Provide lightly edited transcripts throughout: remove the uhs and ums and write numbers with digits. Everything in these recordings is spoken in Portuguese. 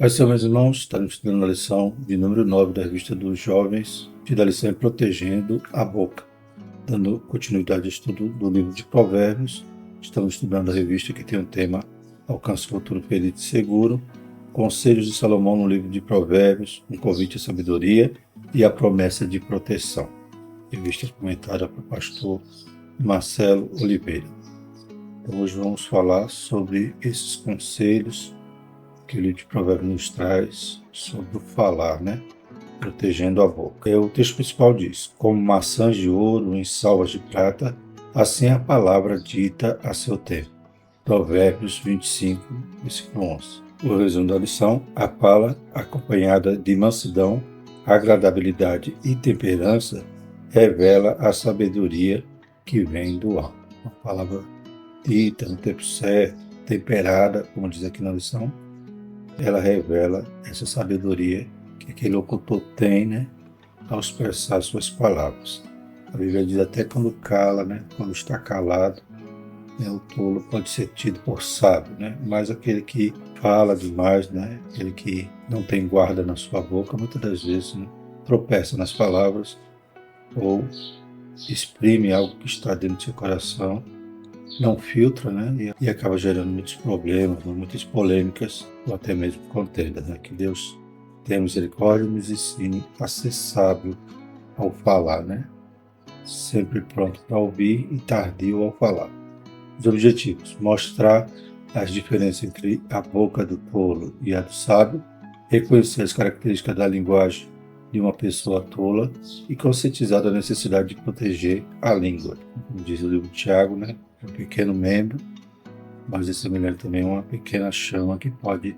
Pai Senhor, meus irmãos, estamos estudando a lição de número 9 da revista dos jovens, que da lição é Protegendo a Boca. Dando continuidade ao estudo do livro de Provérbios, estamos estudando a revista que tem o tema Alcance o Futuro Feliz e Seguro, Conselhos de Salomão no livro de Provérbios, um convite à sabedoria e a promessa de proteção. Revista comentada pelo pastor Marcelo Oliveira. Então, hoje vamos falar sobre esses conselhos que o livro de Provérbios nos traz sobre o falar, Protegendo a boca. O texto principal diz: como maçãs de ouro em salvas de prata, assim a palavra dita a seu tempo. Provérbios 25, versículo 11. O resumo da lição: a fala acompanhada de mansidão, agradabilidade e temperança revela a sabedoria que vem do alto. Uma palavra dita no tempo certo, temperada, como diz aqui na lição, ela revela essa sabedoria que aquele locutor tem, ao expressar suas palavras. A Bíblia diz até quando cala, quando está calado, o tolo pode ser tido por sábio, mas aquele que fala demais, aquele que não tem guarda na sua boca, muitas das vezes tropeça nas palavras ou exprime algo que está dentro do seu coração, não filtra, e acaba gerando muitos problemas, muitas polêmicas ou até mesmo contendas. Que Deus tenha misericórdia e nos ensine a ser sábio ao falar, sempre pronto para ouvir e tardio ao falar. Os objetivos: mostrar as diferenças entre a boca do tolo e a do sábio, reconhecer as características da linguagem de uma pessoa tola e conscientizar da necessidade de proteger a língua. Como diz o livro de Tiago, um pequeno membro, mas esse membro também é uma pequena chama que pode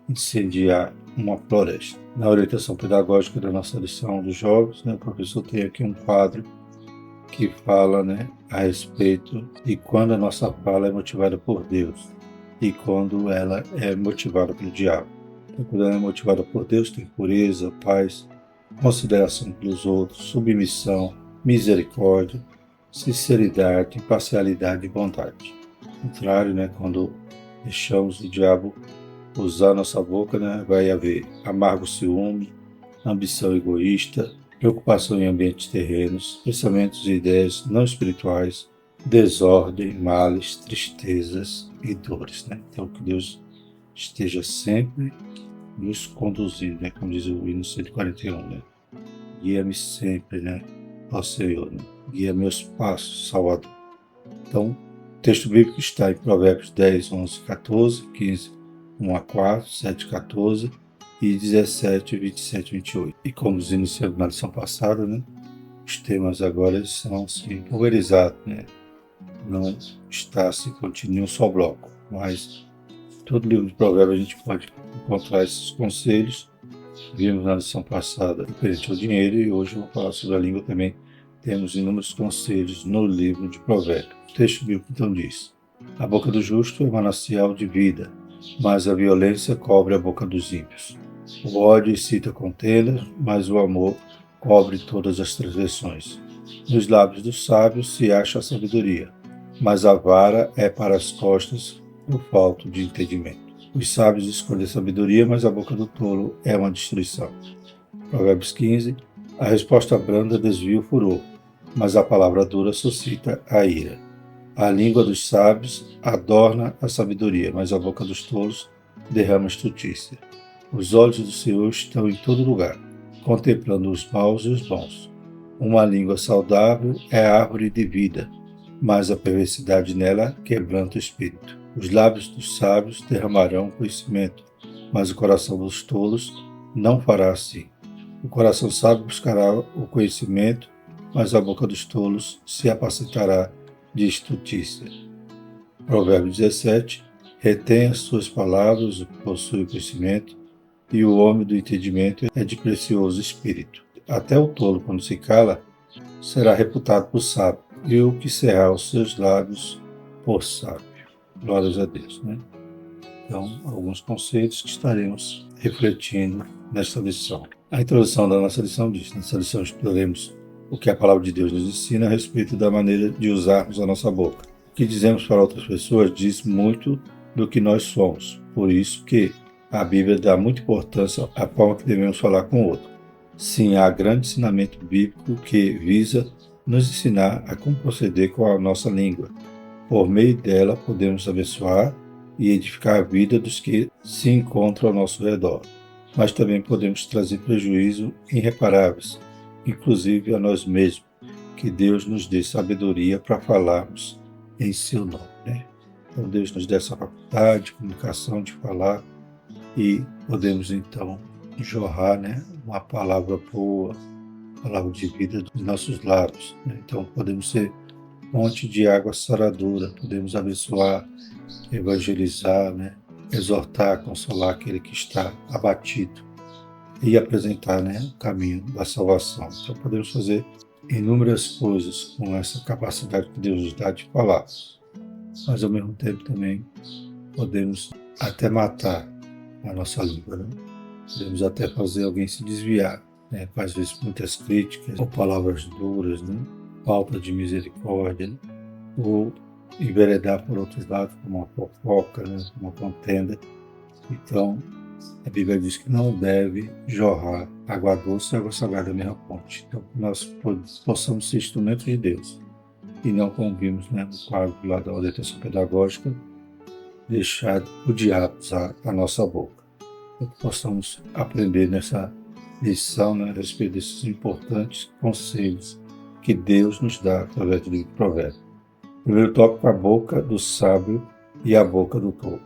incendiar uma floresta. Na orientação pedagógica da nossa lição dos jovens, o professor tem aqui um quadro que fala a respeito de quando a nossa fala é motivada por Deus e quando ela é motivada pelo diabo. Então, quando ela é motivada por Deus, tem pureza, paz, consideração pelos outros, submissão, misericórdia, sinceridade, imparcialidade e bondade. Ao contrário, quando deixamos o diabo usar nossa boca, vai haver amargo ciúme, ambição egoísta, preocupação em ambientes terrenos, pensamentos e ideias não espirituais, desordem, males, tristezas e dores. Então, que Deus esteja sempre nos conduzindo, como diz o hino 141, Guia-me sempre, ó Senhor, guia meus passos, Salvador. Então, o texto bíblico está em Provérbios 10, 11, 14, 15, 1 a 4, 7, 14 e 17, 27, 28. E como nos iniciamos na lição passada, os temas agora são assim, pulverizados, não está assim contido em um só bloco, mas todo livro de Provérbios a gente pode encontrar esses conselhos. Vimos na lição passada referente ao dinheiro e hoje eu vou falar sobre a língua também. Temos inúmeros conselhos no livro de Provérbios. O texto bíblico então diz: a boca do justo é manancial de vida, mas a violência cobre a boca dos ímpios. O ódio excita contendas, mas o amor cobre todas as transgressões. Nos lábios dos sábios se acha a sabedoria, mas a vara é para as costas por falta de entendimento. Os sábios escondem a sabedoria, mas a boca do tolo é uma destruição. Provérbios 15. A resposta branda desvia o furor, mas a palavra dura suscita a ira. A língua dos sábios adorna a sabedoria, mas a boca dos tolos derrama estultícia. Os olhos do Senhor estão em todo lugar, contemplando os maus e os bons. Uma língua saudável é a árvore de vida, mas a perversidade nela quebranta o espírito. Os lábios dos sábios derramarão conhecimento, mas o coração dos tolos não fará assim. O coração sábio buscará o conhecimento, mas a boca dos tolos se apacentará de estultícia. Provérbios 17. Retém as suas palavras, possui o conhecimento, e o homem do entendimento é de precioso espírito. Até o tolo, quando se cala, será reputado por sábio, e o que cerrar os seus lábios por sábio. Glórias a Deus, Então, alguns conceitos que estaremos refletindo nesta lição. A introdução da nossa lição diz: nessa lição exploraremos o que a palavra de Deus nos ensina a respeito da maneira de usarmos a nossa boca. O que dizemos para outras pessoas diz muito do que nós somos. Por isso que A Bíblia dá muita importância à forma que devemos falar com o outro. Sim, há grande ensinamento bíblico que visa nos ensinar a como proceder com a nossa língua. Por meio dela, podemos abençoar e edificar a vida dos que se encontram ao nosso redor. Mas também podemos trazer prejuízo irreparáveis, inclusive a nós mesmos. Que Deus nos dê sabedoria para falarmos em seu nome, né? Então Deus nos dê essa faculdade de comunicação, de falar, e podemos então jorrar, né, uma palavra boa, palavra de vida dos nossos lábios, né? Então podemos ser fonte de água saradora, podemos abençoar, evangelizar, né, exortar, consolar aquele que está abatido e apresentar, né, o caminho da salvação. Então podemos fazer inúmeras coisas com essa capacidade que Deus nos dá de falar, mas ao mesmo tempo também podemos até matar a nossa língua, né? Podemos até fazer alguém se desviar, né? Às vezes muitas críticas ou palavras duras, né? Falta de misericórdia, né? Ou enveredar por outros lados, como uma fofoca, né? Uma contenda. Então, a Bíblia diz que não deve jorrar água doce e água salgada da mesma fonte. Então, que nós possamos ser instrumentos de Deus e não, como vimos, né, no quadro lá da orientação pedagógica, deixar o diabo usar a nossa boca. Então, que possamos aprender nessa lição, né, a respeito desses importantes conselhos que Deus nos dá através do livro de Provérbios. Primeiro tópico, a boca do sábio e a boca do tolo.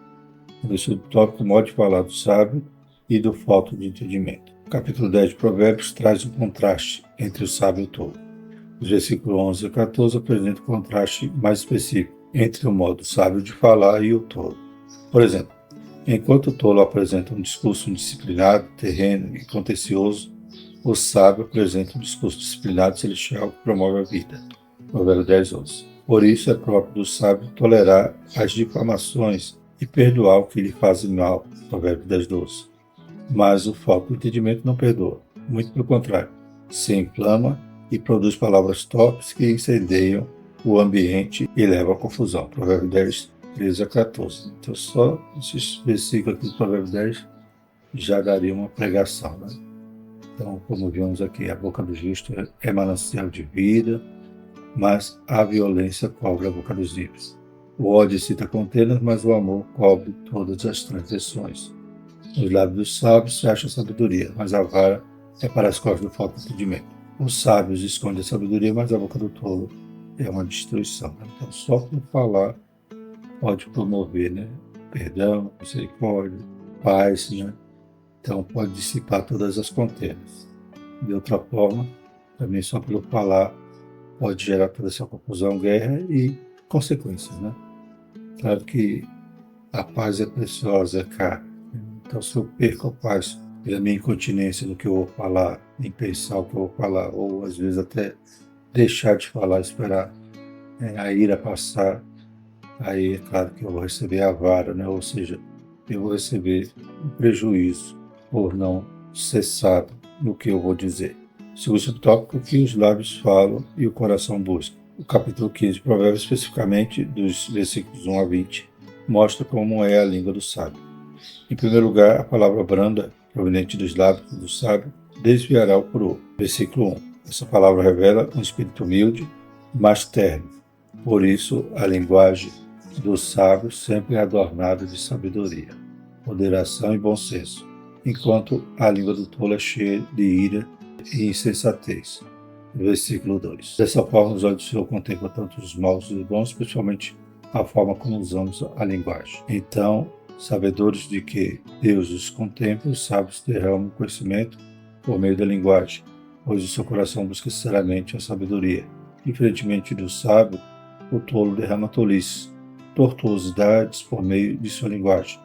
Esse tópico, o modo de falar do sábio e do falto de entendimento. O capítulo 10 de Provérbios traz um contraste entre o sábio e o tolo. Os versículos 11 a 14 apresentam um contraste mais específico entre o modo sábio de falar e o tolo. Por exemplo, enquanto o tolo apresenta um discurso indisciplinado, terreno e contencioso, o sábio apresenta um discurso disciplinado e celestial que promove a vida. Provérbios 10, 11. Por isso é próprio do sábio tolerar as difamações e perdoar o que lhe faz mal. Provérbios 10, 12. Mas o falta de entendimento não perdoa. Muito pelo contrário, se inflama e produz palavras torpes que incendeiam o ambiente e levam à confusão. Provérbios 10, 13 a 14. Então, só esses versículos aqui do Provérbios 10 já daria uma pregação, né? Então, como vimos aqui, a boca do justo é manancial de vida, mas a violência cobre a boca dos ímpios. O ódio excita contendas, mas o amor cobre todas as transgressões. Nos lábios dos sábios se acha sabedoria, mas a vara é para as costas do falta de entendimento. Os sábios escondem a sabedoria, mas a boca do tolo é uma destruição. Então, só por falar pode promover, né, perdão, misericórdia, paz, né? Então, pode dissipar todas as contendas. De outra forma, também só pelo falar pode gerar toda essa confusão, guerra e consequências, né? Claro que a paz é preciosa, é cara. Então, se eu perco a paz pela minha incontinência no que eu vou falar, em pensar o que eu vou falar, ou às vezes até deixar de falar, esperar a ira passar, aí é claro que eu vou receber a vara, né? Ou seja, eu vou receber um prejuízo por não cessar no que eu vou dizer. Segundo subtópico, o que os lábios falam e o coração busca. O capítulo 15 de Provérbios, especificamente dos versículos 1 a 20, mostra como é a língua do sábio. Em primeiro lugar, a palavra branda, proveniente dos lábios do sábio, desviará o furor. Versículo 1. Essa palavra revela um espírito humilde, mas terno. Por isso, a linguagem do sábio sempre é adornada de sabedoria, moderação e bom senso, enquanto a língua do tolo é cheia de ira e insensatez. Versículo 2. Dessa forma, os olhos do Senhor contemplam tanto os maus e os bons, principalmente a forma como usamos a linguagem. Então, sabedores de que Deus os contempla, os sábios derramam conhecimento por meio da linguagem, pois o seu coração busca sinceramente a sabedoria. Diferentemente do sábio, o tolo derrama tolices, tortuosidades por meio de sua linguagem.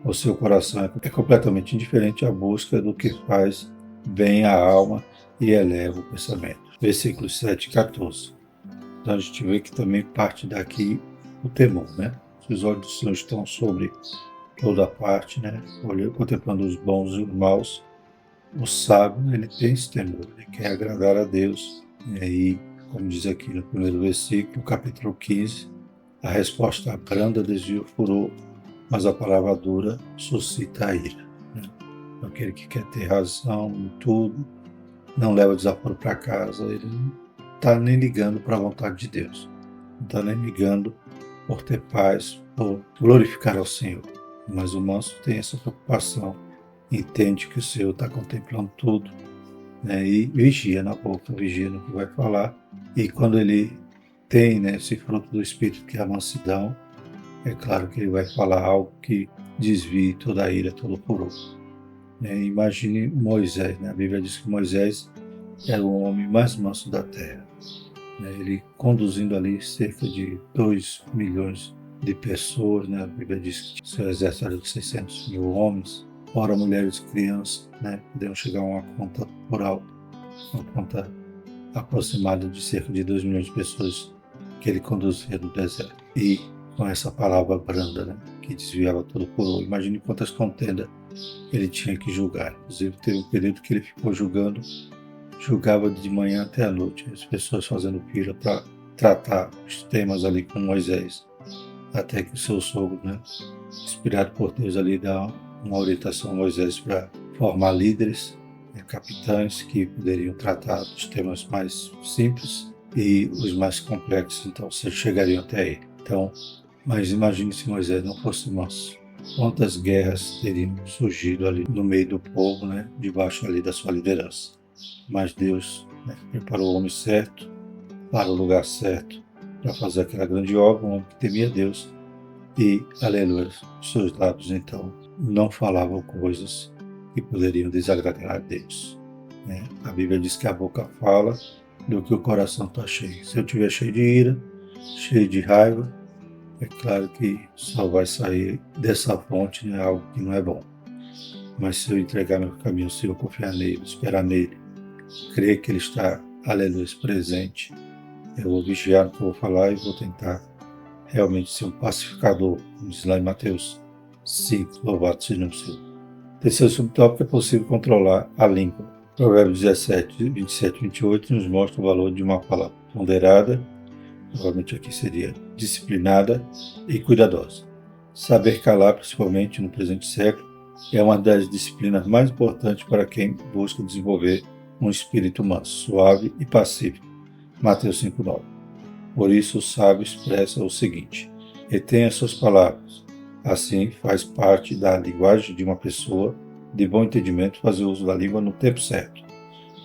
O seu coração é completamente indiferente à busca do que faz bem à alma e eleva o pensamento. Versículos 7 e 14. Então a gente vê que também parte daqui o temor, né? Se os olhos do Senhor estão sobre toda a parte, né? Contemplando os bons e os maus, o sábio, ele tem esse temor, ele quer agradar a Deus. E aí, como diz aqui no primeiro versículo, capítulo 15, a resposta branda desvia o furor, mas a palavra dura suscita a ira. aquele que quer ter razão em tudo, não leva desaforo para casa, ele não está nem ligando para a vontade de Deus, não está nem ligando por ter paz, por glorificar ao Senhor. Mas o manso tem essa preocupação, entende que o Senhor está contemplando tudo, né, e vigia na boca, vigia no que vai falar. E quando ele tem, né, esse fruto do Espírito, que é a mansidão, é claro que ele vai falar algo que desvie toda a ira, todo o furor. Imagine Moisés, né? A Bíblia diz que Moisés era o homem mais manso da terra, né? Ele conduzindo ali cerca de 2 milhões de pessoas, né? A Bíblia diz que seu exército era de 600 mil homens, fora mulheres e crianças, né? Podemos chegar a uma conta por alto, uma conta aproximada de cerca de 2 milhões de pessoas que ele conduzia no deserto. E com essa palavra branda, né? Que desviava todo o furor. Imagine quantas contendas ele tinha que julgar. Inclusive, teve um período que ele ficou julgava de manhã até a noite, as pessoas fazendo fila para tratar os temas ali com Moisés, até que o seu sogro, né, inspirado por Deus ali, dá uma orientação a Moisés para formar líderes, né, capitães que poderiam tratar dos temas mais simples e os mais complexos, então chegariam até ele. Então, mas imagine se Moisés não fosse manso. Quantas guerras teriam surgido ali no meio do povo, né, debaixo ali da sua liderança. Mas Deus, né, preparou o homem certo para o lugar certo para fazer aquela grande obra, um homem que temia Deus. E, aleluia, seus lábios então não falavam coisas que poderiam desagradar a Deus, né? A Bíblia diz que a boca fala do que o coração está cheio. Se eu estiver cheio de ira, cheio de raiva, é claro que só vai sair dessa fonte, né, algo que não é bom. Mas se eu entregar meu caminho, se eu confiar nele, esperar nele, crer que ele está, aleluia, presente, eu vou vigiar no que eu vou falar e vou tentar realmente ser um pacificador, como diz lá em Mateus 5, louvado seja o Senhor. Terceiro subtópico, é possível controlar a língua. Provérbios 17, 27 e 28 nos mostra o valor de uma palavra ponderada, provavelmente aqui seria disciplinada e cuidadosa. Saber calar, principalmente no presente século, é uma das disciplinas mais importantes para quem busca desenvolver um espírito manso, suave e pacífico. Mateus 5,9. Por isso o sábio expressa o seguinte: retenha suas palavras. Assim, faz parte da linguagem de uma pessoa de bom entendimento fazer uso da língua no tempo certo,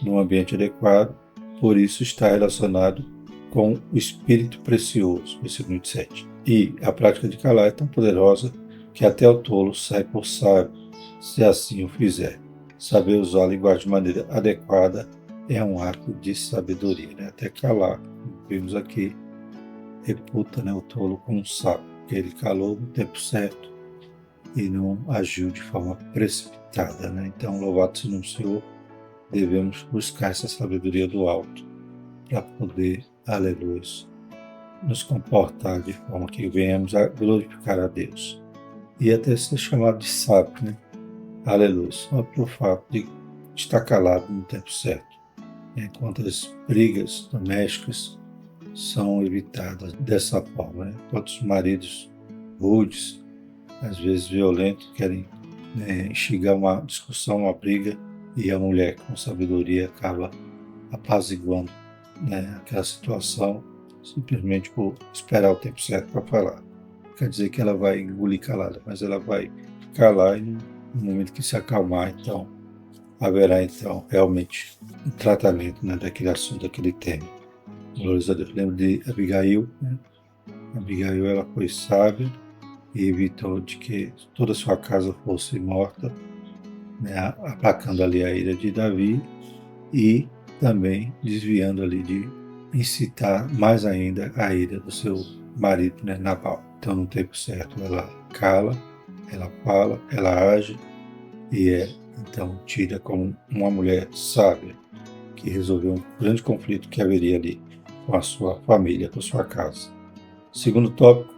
num ambiente adequado, por isso está relacionado com o espírito precioso, versículo 27. E a prática de calar é tão poderosa que até o tolo sai por sábio, se assim o fizer. Saber usar a linguagem de maneira adequada é um ato de sabedoria, né? Até calar, vimos aqui, reputa, né, o tolo como um sábio, porque ele calou no tempo certo e não agiu de forma precipitada, né? Então, louvado seja o Senhor, devemos buscar essa sabedoria do alto para poder, aleluia, nos comportar de forma que venhamos a glorificar a Deus e até ser chamado de sábio, né? Aleluia, só pelo fato de estar calado no tempo certo. Enquanto as brigas domésticas são evitadas dessa forma, né? Quantos maridos rudes, às vezes violentos, querem, né, instigar uma discussão, uma briga, e a mulher com sabedoria acaba apaziguando, né, aquela situação simplesmente por esperar o tempo certo para falar. Quer dizer que ela vai engolir calada, mas ela vai calar e no momento que se acalmar, então haverá então realmente um tratamento, né, daquele assunto, daquele tema. Glórias a Deus. Lembro de Abigail, né? Abigail, ela foi sábia e evitou de que toda a sua casa fosse morta, né, aplacando ali a ira de Davi e também desviando ali de incitar mais ainda a ira do seu marido, né, Nabal. Então, no tempo certo, ela cala, ela fala, ela age e é então tida como uma mulher sábia que resolveu um grande conflito que haveria ali com a sua família, com a sua casa. Segundo tópico,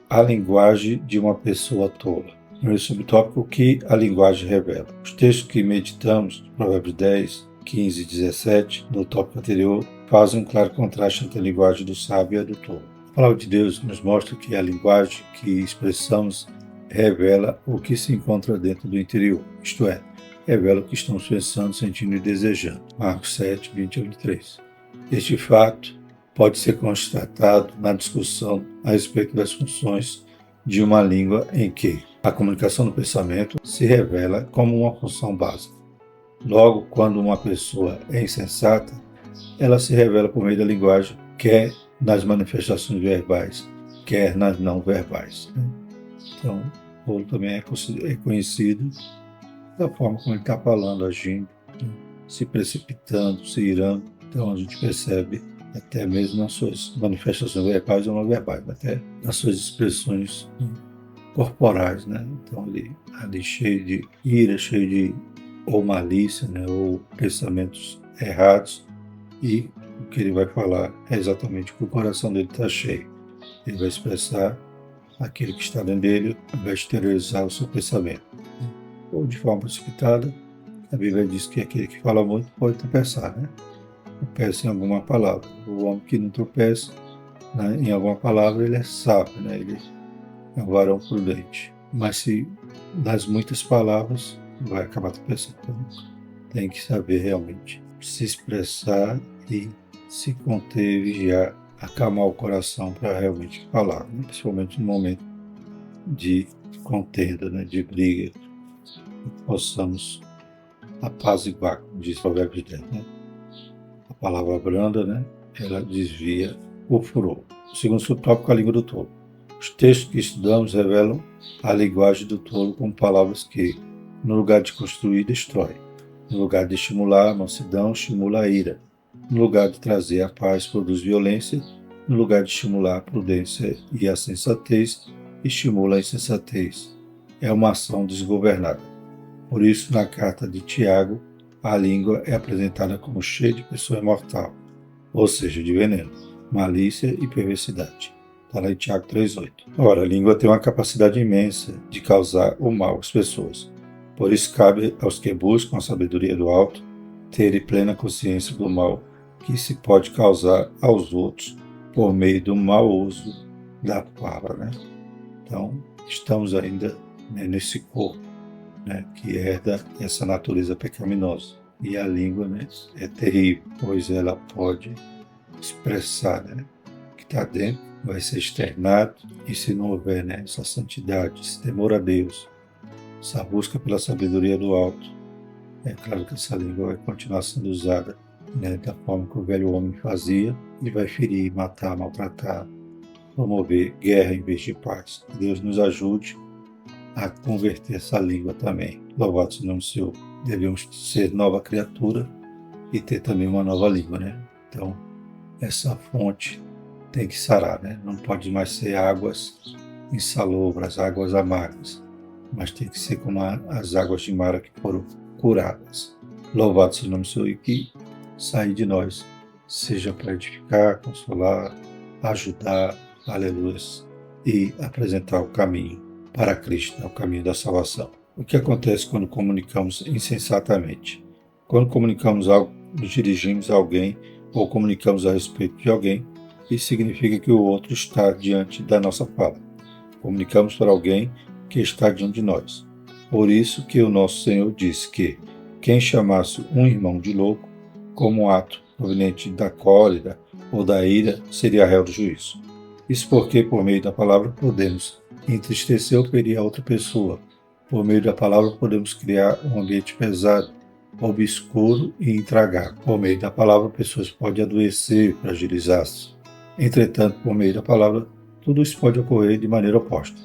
a linguagem de uma pessoa tola. Primeiro subtópico, o que a linguagem revela. Os textos que meditamos, Provérbios 10, 15 e 17, no tópico anterior, fazem um claro contraste entre a linguagem do sábio e a do tolo. A palavra de Deus nos mostra que a linguagem que expressamos revela o que se encontra dentro do interior, isto é revela o que estamos pensando, sentindo e desejando. Marcos 7, 20 a 23. Este fato pode ser constatado na discussão a respeito das funções de uma língua em que a comunicação do pensamento se revela como uma função básica. Logo, quando uma pessoa é insensata, ela se revela por meio da linguagem, quer nas manifestações verbais, quer nas não verbais. Então, o tolo também é conhecido da forma como ele está falando, agindo, se precipitando, se irando. Então, a gente percebe até mesmo nas suas manifestações verbais ou não verbais, até nas suas expressões corporais, né? Então, ele ali cheio de ira, cheio de ou malícia, né? Ou pensamentos errados, e o que ele vai falar é exatamente o que o coração dele está cheio. Ele vai expressar aquilo que está dentro dele, vai exteriorizar o seu pensamento. Ou de forma precipitada, a Bíblia diz que aquele que fala muito pode tropeçar, né? Tropeça em alguma palavra. O homem que não tropeça, né, em alguma palavra, ele é sábio, né? Ele é um varão prudente. Mas se das muitas palavras, vai acabar tropeçando. Então, tem que saber realmente se expressar e se conter, vigiar, acalmar o coração para realmente falar, né? Principalmente no momento de contenda, né? De briga, que possamos apaziguar, como diz o Provérbios 10, né? A palavra branda, né? Ela desvia o furor. O segundo subtópico, a língua do tolo. Os textos que estudamos revelam a linguagem do tolo com palavras que, no lugar de construir, destrói. No lugar de estimular a mansidão, estimula a ira. No lugar de trazer a paz, produz violência. No lugar de estimular a prudência e a sensatez, estimula a insensatez. É uma ação desgovernada. Por isso, na carta de Tiago, a língua é apresentada como cheia de pessoa imortal, ou seja, de veneno, malícia e perversidade. Está lá em Tiago 3,8. Ora, a língua tem uma capacidade imensa de causar o mal às pessoas. Por isso, cabe aos que buscam a sabedoria do alto terem plena consciência do mal que se pode causar aos outros por meio do mau uso da palavra, né? Então, estamos ainda, né, nesse corpo, né, que herda essa natureza pecaminosa. E a língua, né, é terrível, pois ela pode expressar, né, o que está dentro, vai ser externado, e se não houver, né, essa santidade, esse temor a Deus, essa busca pela sabedoria do alto, é claro que essa língua vai continuar sendo usada, né, da forma que o velho homem fazia, e vai ferir, matar, maltratar, promover guerra em vez de paz. Que Deus nos ajude a converter essa língua também. Louvado seja o nome do Senhor. Devemos ser nova criatura e ter também uma nova língua, né? Então, essa fonte tem que sarar, né? Não pode mais ser águas insalubres, águas amargas, mas tem que ser como as águas de Mara que foram curadas. Louvado seja o nome do Senhor, e que sair de nós seja para edificar, consolar, ajudar, aleluia, e apresentar o caminho para Cristo, o caminho da salvação. O que acontece quando comunicamos insensatamente? Quando comunicamos algo, nos dirigimos a alguém ou comunicamos a respeito de alguém, isso significa que o outro está diante da nossa fala. Comunicamos para alguém que está diante de nós. Por isso que o nosso Senhor disse que quem chamasse um irmão de louco, como um ato proveniente da cólera ou da ira, seria réu do juízo. Isso porque, por meio da palavra, podemos entristecer ou ferir a outra pessoa. Por meio da palavra, podemos criar um ambiente pesado, obscuro e intragável. Por meio da palavra, pessoas podem adoecer, fragilizar-se. Entretanto, por meio da palavra, tudo isso pode ocorrer de maneira oposta,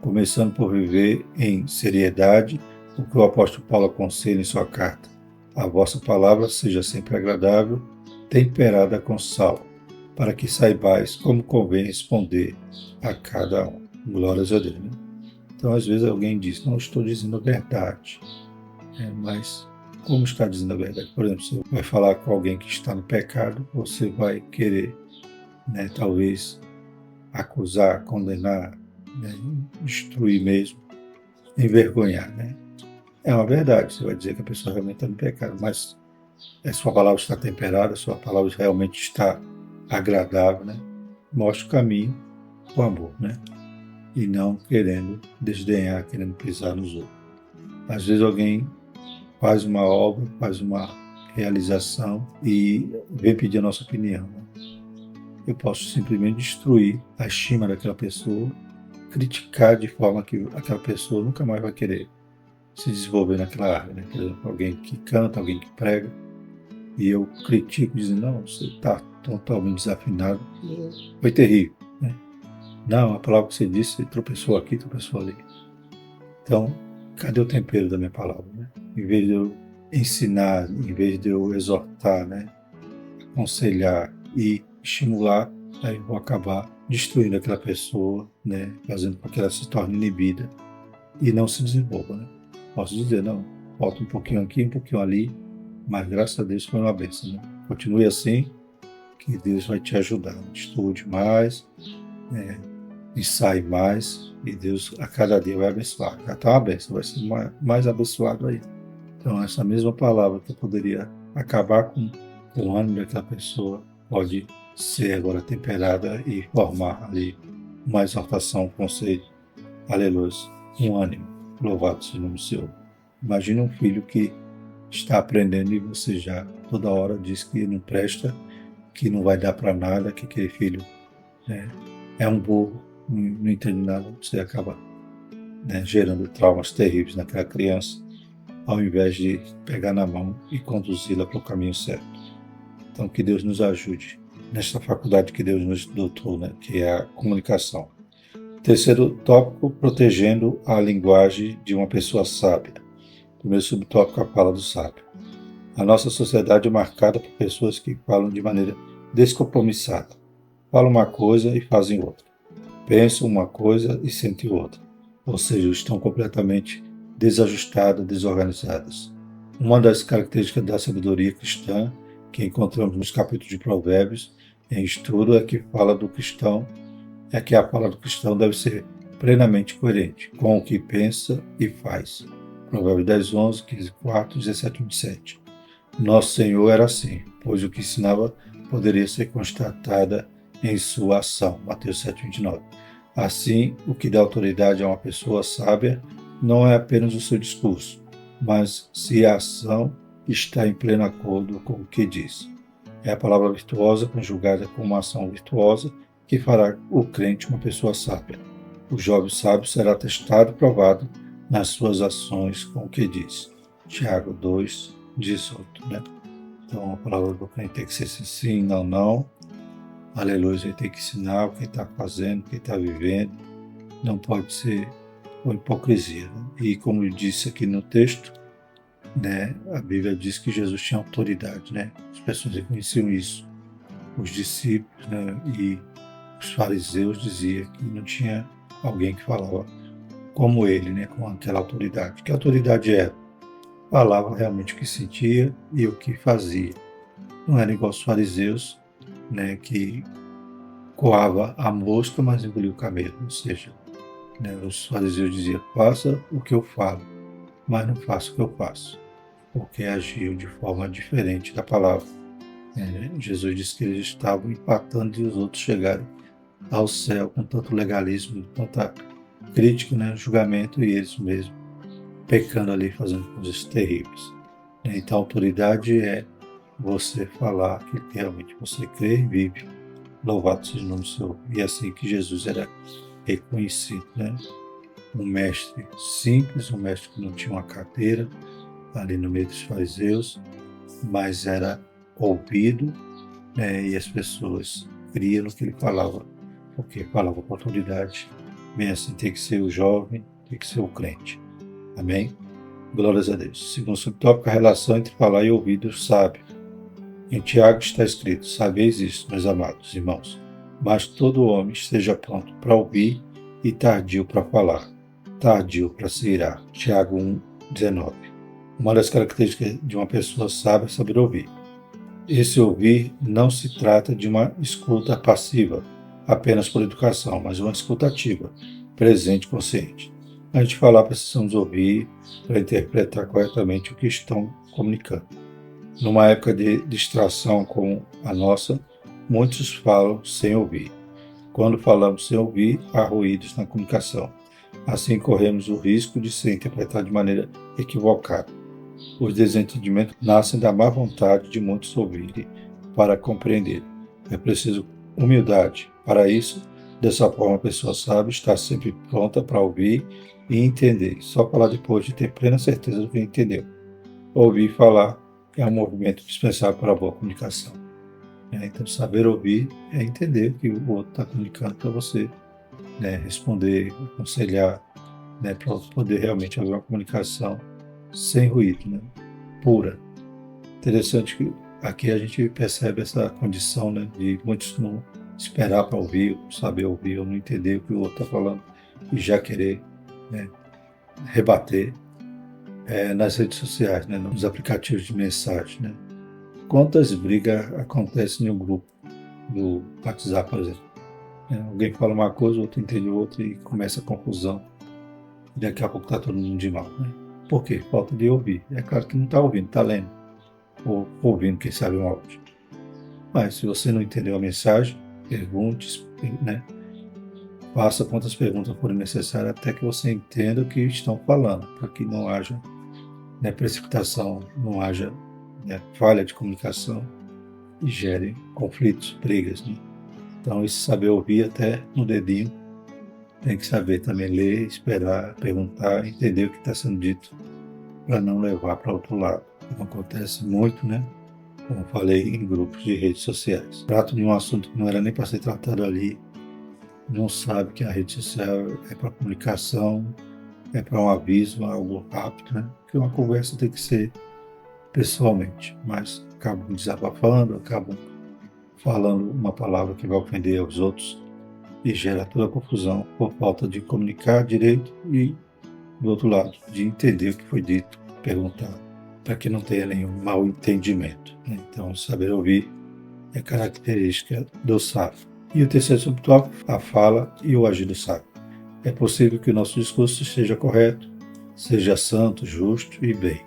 começando por viver em seriedade, o que o apóstolo Paulo aconselha em sua carta. A vossa palavra seja sempre agradável, temperada com sal, para que saibais como convém responder a cada um. Glórias a Deus, né? Então, às vezes alguém diz, não estou dizendo a verdade, mas como está dizendo a verdade? Por exemplo, você vai falar com alguém que está no pecado, você vai querer, né, talvez, acusar, condenar, né, destruir mesmo, envergonhar, né? É uma verdade, você vai dizer que a pessoa realmente está no pecado, mas a sua palavra está temperada, a sua palavra realmente está agradável, né? Mostra o caminho com amor, né? E não querendo desdenhar, querendo pisar nos outros. Às vezes alguém faz uma obra, faz uma realização e vem pedir a nossa opinião. Eu posso simplesmente destruir a estima daquela pessoa, criticar de forma que aquela pessoa nunca mais vai querer se desenvolver naquela área. Né? Por exemplo, alguém que canta, alguém que prega, e eu critico dizendo, não, você está totalmente desafinado, foi terrível. Né? Não, a palavra que você disse, tropeçou aqui, tropeçou ali. Então, cadê o tempero da minha palavra? Né? Em vez de eu ensinar, em vez de eu exortar, né? Aconselhar e estimular, aí eu vou acabar destruindo aquela pessoa, né? Fazendo com que ela se torne inibida e não se desenvolva. Né? Posso dizer, não, falta um pouquinho aqui, um pouquinho ali, mas graças a Deus foi uma bênção. Né? Continue assim, que Deus vai te ajudar. Estude mais, ensaie mais, e Deus a cada dia vai abençoar. Já está uma bênção, vai ser mais abençoado aí. Então, essa mesma palavra que poderia acabar com o ânimo daquela pessoa, pode ser agora temperada e formar ali uma exortação, um conselho. Aleluia. Um ânimo. Louvado seja o nome do Senhor. Imagine um filho que está aprendendo e você já toda hora diz que não presta, que não vai dar para nada, que aquele filho é um burro, não entende nada. Você acaba gerando traumas terríveis naquela criança, ao invés de pegar na mão e conduzi-la para o caminho certo. Então, que Deus nos ajude nesta faculdade que Deus nos dotou, né, que é a comunicação. Terceiro tópico, protegendo a linguagem de uma pessoa sábia. Primeiro subtópico, a fala do sábio. A nossa sociedade é marcada por pessoas que falam de maneira descompromissada. Falam uma coisa e fazem outra. Pensam uma coisa e sentem outra. Ou seja, estão completamente desajustadas, desorganizadas. Uma das características da sabedoria cristã que encontramos nos capítulos de Provérbios em estudo é que a fala do cristão deve ser plenamente coerente com o que pensa e faz. Provérbios 10, 11, 15, 4, 17, 27. Nosso Senhor era assim, pois o que ensinava poderia ser constatada em sua ação. Mateus 7, 29. Assim, o que dá autoridade a uma pessoa sábia não é apenas o seu discurso, mas se a ação está em pleno acordo com o que diz. É a palavra virtuosa conjugada com uma ação virtuosa que fará o crente uma pessoa sábia. O jovem sábio será testado e provado nas suas ações com o que diz. Tiago 2, 18. Né? Então a palavra do crente tem que ser sim, não, não. Aleluia, ele tem que ensinar o que está fazendo, o que está vivendo. Não pode ser com hipocrisia. Né? E como eu disse aqui no texto, né, a Bíblia diz que Jesus tinha autoridade. Né? As pessoas reconheciam isso. Os discípulos, né, e os fariseus diziam que não tinha alguém que falava como ele, né, com aquela autoridade. Que autoridade era? Falava realmente o que sentia e o que fazia. Não era igual os fariseus, né, que coava a mosca, mas engolia o camelo. Ou seja, né, os fariseus diziam, faça o que eu falo, mas não faça o que eu faço, porque agiam de forma diferente da palavra. Jesus disse que eles estavam empatando e os outros chegaram ao céu com tanto legalismo, tanta crítica, né, julgamento, e eles mesmos pecando ali, fazendo coisas terríveis. Então a autoridade é você falar aquilo que realmente você crê e vive. Louvado seja o nome do Senhor. E assim que Jesus era reconhecido, né? Um mestre simples, um mestre que não tinha uma cadeira ali no meio dos fariseus, mas era ouvido, né? E as pessoas criam no que ele falava, porque falava com autoridade. Bem assim tem que ser o jovem, tem que ser o crente. Amém? Glórias a Deus. Segundo subtópico, a relação entre falar e ouvir do sábio. Em Tiago está escrito, sabeis isso, meus amados irmãos, mas todo homem esteja pronto para ouvir e tardio para falar, tardio para se irar. Tiago 1, 19. Uma das características de uma pessoa sábia é saber ouvir. Esse ouvir não se trata de uma escuta passiva, apenas por educação, mas uma escuta ativa, presente e consciente. Antes de falar, precisamos ouvir para interpretar corretamente o que estão comunicando. Numa época de distração como a nossa, muitos falam sem ouvir. Quando falamos sem ouvir, há ruídos na comunicação. Assim, corremos o risco de ser interpretado de maneira equivocada. Os desentendimentos nascem da má vontade de muitos ouvirem para compreender. É preciso humildade. Para isso, dessa forma, a pessoa sábia está sempre pronta para ouvir e entender. Só falar depois de ter plena certeza do que entendeu. Ouvir e falar é um movimento dispensável para a boa comunicação. Então, saber ouvir é entender o que o outro está comunicando para você, responder, aconselhar, para poder realmente haver uma comunicação sem ruído, pura. Interessante que aqui a gente percebe essa condição, de muitos não esperar para ouvir, saber ouvir, ou não entender o que o outro está falando e já querer rebater nas redes sociais, nos aplicativos de mensagem. Quantas brigas acontecem em um grupo do WhatsApp, por exemplo? Alguém fala uma coisa, o outro entende outra e começa a confusão. E daqui a pouco está todo mundo de mal. Por quê? Falta de ouvir. É claro que não está ouvindo, está lendo. Ou ouvindo, quem sabe, um áudio. Mas se você não entendeu a mensagem, pergunte, faça quantas perguntas forem necessárias até que você entenda o que estão falando, para que não haja precipitação, não haja falha de comunicação e gere conflitos, brigas. Então, esse saber ouvir até no dedinho, tem que saber também ler, esperar, perguntar, entender o que está sendo dito, para não levar para outro lado. Então, acontece muito, como falei, em grupos de redes sociais. Trato de um assunto que não era nem para ser tratado ali, não sabe que a rede social é para comunicação, é para um aviso, algo rápido, que uma conversa tem que ser pessoalmente, mas acabam desabafando, acabam falando uma palavra que vai ofender aos outros e gera toda a confusão por falta de comunicar direito e, do outro lado, de entender o que foi dito, perguntar, para que não tenha nenhum mal entendimento. Então, saber ouvir é característica do sábio. E o terceiro subtópico, a fala e o agir do sábio. É possível que o nosso discurso seja correto, seja santo, justo e bem.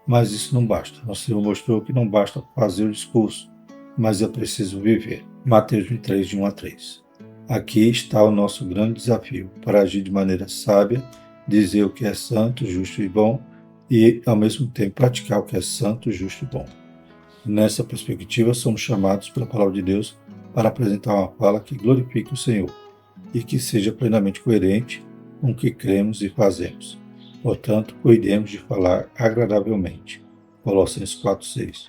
Mas isso não basta. Nosso Senhor mostrou que não basta fazer o discurso, mas é preciso viver. Mateus 23, de 1 a 3. Aqui está o nosso grande desafio, para agir de maneira sábia, dizer o que é santo, justo e bom, e, ao mesmo tempo, praticar o que é santo, justo e bom. Nessa perspectiva, somos chamados pela Palavra de Deus para apresentar uma fala que glorifique o Senhor e que seja plenamente coerente com o que cremos e fazemos. Portanto, cuidemos de falar agradavelmente. Colossenses 4,6.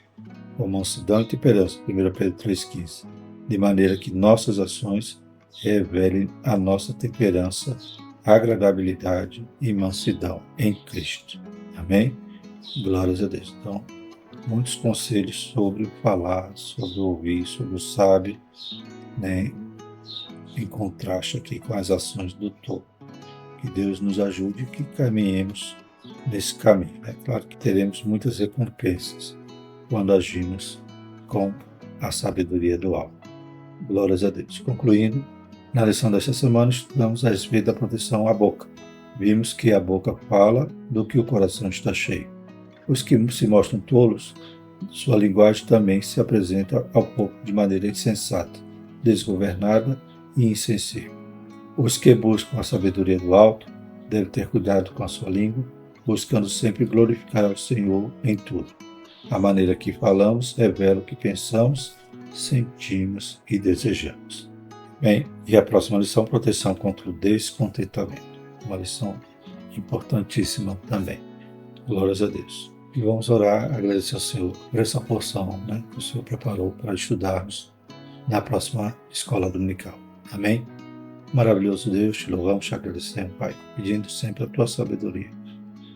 Com mansidão e temperança, 1 Pedro 3,15. De maneira que nossas ações revelem a nossa temperança, agradabilidade e mansidão em Cristo. Amém? Glórias a Deus. Então, muitos conselhos sobre o falar, sobre o ouvir, sobre o sábio, em contraste aqui com as ações do tolo. Que Deus nos ajude e que caminhemos nesse caminho. É claro que teremos muitas recompensas quando agimos com a sabedoria do alto. Glórias a Deus. Concluindo, na lição desta semana estudamos a respeito da proteção à boca. Vimos que a boca fala do que o coração está cheio. Os que se mostram tolos, sua linguagem também se apresenta ao povo de maneira insensata, desgovernada e insensível. Os que buscam a sabedoria do alto devem ter cuidado com a sua língua, buscando sempre glorificar ao Senhor em tudo. A maneira que falamos revela o que pensamos, sentimos e desejamos. Bem, e a próxima lição, proteção contra o descontentamento. Uma lição importantíssima também. Glórias a Deus. E vamos orar, agradecer ao Senhor por essa porção que o Senhor preparou para estudarmos na próxima escola dominical. Amém? Maravilhoso Deus, te louvamos, te agradecemos, Pai, pedindo sempre a tua sabedoria.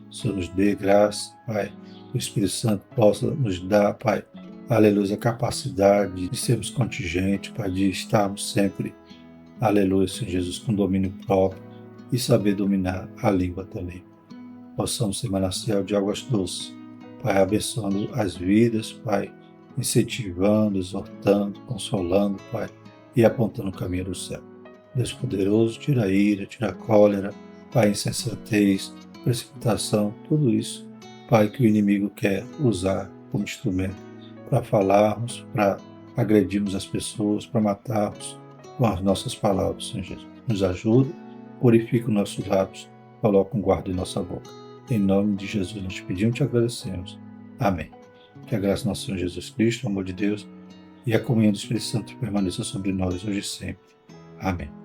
O Senhor nos dê graça, Pai, que o Espírito Santo possa nos dar, Pai, aleluia, a capacidade de sermos contingentes, Pai, de estarmos sempre, aleluia, Senhor Jesus, com domínio próprio e saber dominar a língua também. Possamos ser manancial de águas doces, Pai, abençoando as vidas, Pai, incentivando, exortando, consolando, Pai, e apontando o caminho do céu. Deus poderoso, tira a ira, tira a cólera, Pai, insensatez, precipitação, tudo isso, Pai, que o inimigo quer usar como instrumento para falarmos, para agredirmos as pessoas, para matarmos com as nossas palavras, Senhor Jesus. Nos ajuda, purifica os nossos lábios, coloca um guarda em nossa boca. Em nome de Jesus, nós te pedimos e te agradecemos. Amém. Que a graça do nosso Senhor Jesus Cristo, o amor de Deus e a comunhão do Espírito Santo permaneça sobre nós hoje e sempre. Amém.